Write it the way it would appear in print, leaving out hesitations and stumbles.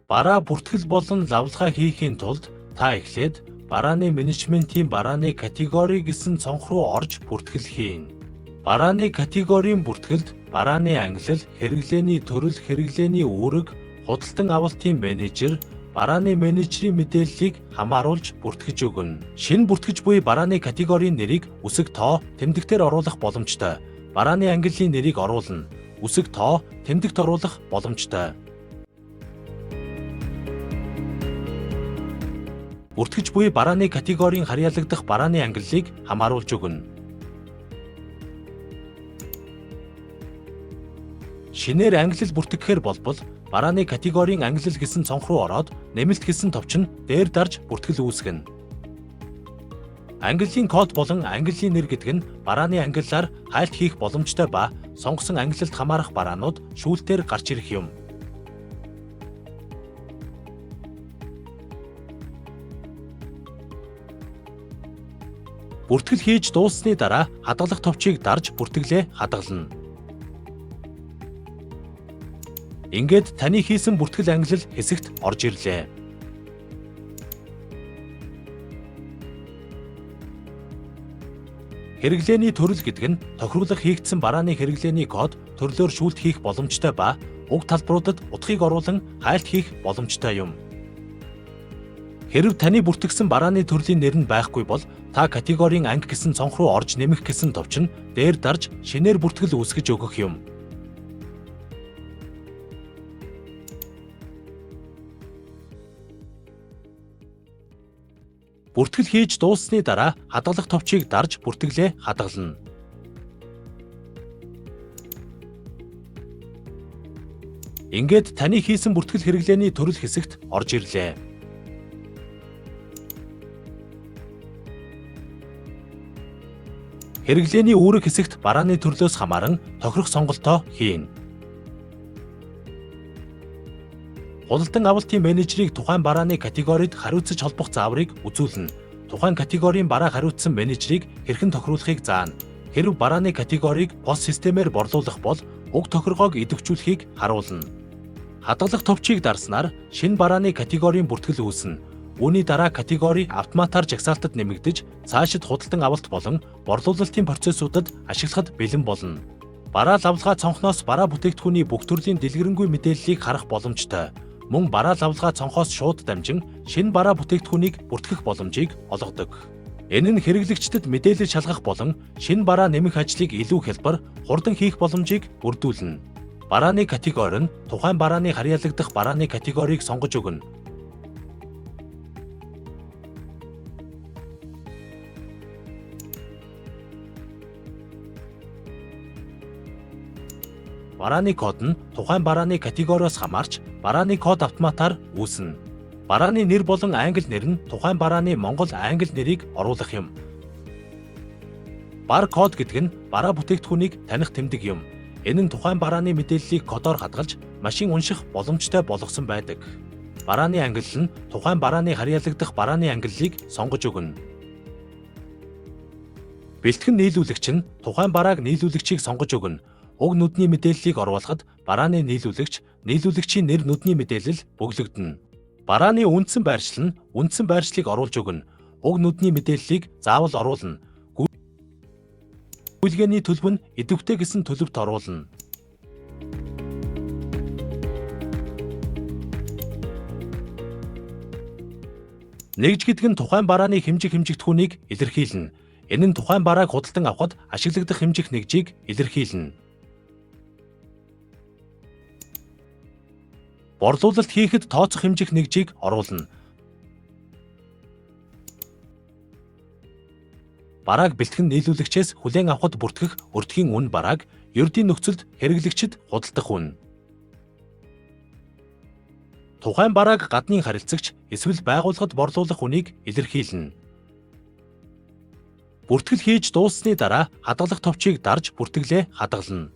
Бараа бүртгэл болон лавлгаа хийхийн тулд та эхлээд барааны менежментийн барааны категори гэсэн цонх руу орж бүртгэл хийн. Барааны категорийн бүртгэлд барааны ангилал, хэрэглээний төрөл, хэрэглээний үүрэг, худалдан авалтын менежер, барааны менежерийн мэдээллийг хамааруулж бүртгэж өгнө. Шинэ бүртгэж буй барааны категорийн нэрийг үсэг тоо, тэмдэгтээр оруулах боломжтой. Барааны ангиллын нэрийг оруулна. Үсэг тоо, тэмдэгт оруулах боломжтой. Бүртгэж буй барааны категорийн харьяалагдах барааны ангиллыг хамааруулж өгнө. Шинээр ангилал бүртгэхээр болбол барааны категорийн ангилал гэсэн цонх руу ороод нэмэлт гэсэн товчон дээр дарж бүртгэл үүсгэнэ. Ангиллын код болон ангиллын нэр гэдэг нь барааны ангиллаар хайлт хийх боломжтой ба сонгосон ангиллалд хамаарах бараанууд шүүлтээр гарч ирэх юм. Бүртгэл хийж дууссаны дараа хадгалах товчийг дарж бүртгэлээ хадгална. Ингээд таны хийсэн бүртгэл ангилал хэсэгт орж ирлээ. Хэрэглээний төрөл гэдэг нь тохируулах хийгдсэн барааны хэрэглээний код төрлөөр шүүлт хийх боломжтой ба уг талбаруудад утгыг оруулан хайлт хийх боломжтой юм. Хэрв таны бүртгэсэн барааны төрлийн нэр нь байхгүй бол та категорийн анги гэсэн цонх руу орж нэмэх гэсэн товчон дээр дарж шинээр бүртгэл үүсгэж өгөх юм. Бүртгэл хийж дууссаны дараа хадгалах товчийг дарж бүртгэлээ хадгална. Ингээд таны хийсэн бүртгэл хэрэглээний төрөл хэсэгт орж ирлээ. Хэрэглээний үүрэг хэсэгт барааны төрлөөс хамааран тохирох сонголтоо хийн. Худалдан авалтын менежерийг тухайн барааны категорид хариуцаж холбох зааврыг үзүүлнэ. Тухайн категорийн бараа хариуцсан менежерийг хэрхэн тохируулахыг заана. Хэрв барааны категорийг POS системээр борлуулах бол уг тохиргоог идэвхжүүлэхийг харуулна. Хадгалах товчийг дарснаар шинэ барааны категорийн бүртгэл үүснэ. Үүний дараа категори автоматар жагсаалтад нэмэгдэж, цаашид худалдан авалт болон борлуулалтын процессуудад ашиглахад бэлэн болно. Бараа лавлгаа цонхноос бараа бүтээгдэхүүний бүх төрлийн дэлгэрэнгүй мэдээллийг харах боломжтой. Мөн бараа лавлгаа цонхоос шууд дамжин шинэ бараа бүтээгдэхүүнийг бүртгэх боломжийг олгодог. Энэ нь хэрэглэгчдэд мэдээлэл шалгах болон шинэ бараа нэмэх ажлыг илүү хялбар, хурдан хийх боломжийг бүрдүүлнэ. Барааны категори нь тухайн барааны харьяалагдах барааны категорийг сонгож өгнө. Барааны код нь тухайн барааны категориос хамаарч барааны код автоматар үүснэ. Барааны нэр болон англи нэр нь тухайн барааны монгол англи нэрийг оруулах юм. Бар код гэдэг нь бараа бүтээгдэхүүнийг таних тэмдэг юм. Энэ нь тухайн барааны мэдээллийг кодоор хадгалж машин унших боломжтой болгосон байдаг. Барааны англи нь тухайн барааны харьяалагдах барааны английг сонгож өгнө. Бэлтгэн нийлүүлэгч нь тухайн барааг нийлүүлэгчийг сонгож өгнө. Уг нүдний мэдээллийг оруулахад барааны нийлүүлэгчийн нэр нүдний мэдээлэл бөглөгдөнө. Барааны үндсэн байршил нь үндсэн байршлыг оруулж өгнө. Уг нүдний мэдээллийг заавал оруулна. Гүйлгээний төлөв нь идэвхтэй гэсэн төлөвт оруулна. Нэгж гэдэг нь тухайн барааны хэмжигдэхүүнийг илэрхийлнэ. Энэ нь тухайн барааг худалдан авахд ашиглагдах хэмжих нэгжийг илэрхийлнэ. Борлуулалт хийхэд тооцох хэмжих нэгжийг оруулна. Барааг бэлтгэн нийлүүлэгчээс хүлээн авахд бүртгэх өртгийн үн барааг ердийн нөхцөлд хэрэглэгчид худалдах үн. Тухайн барааг гаднын харилцагч эсвэл байгууллагад борлуулах үнийг илэрхийлнэ. Бүртгэл хийж дууссаны дараа хадгалах товчийг дарж бүртгэлээ хадгална.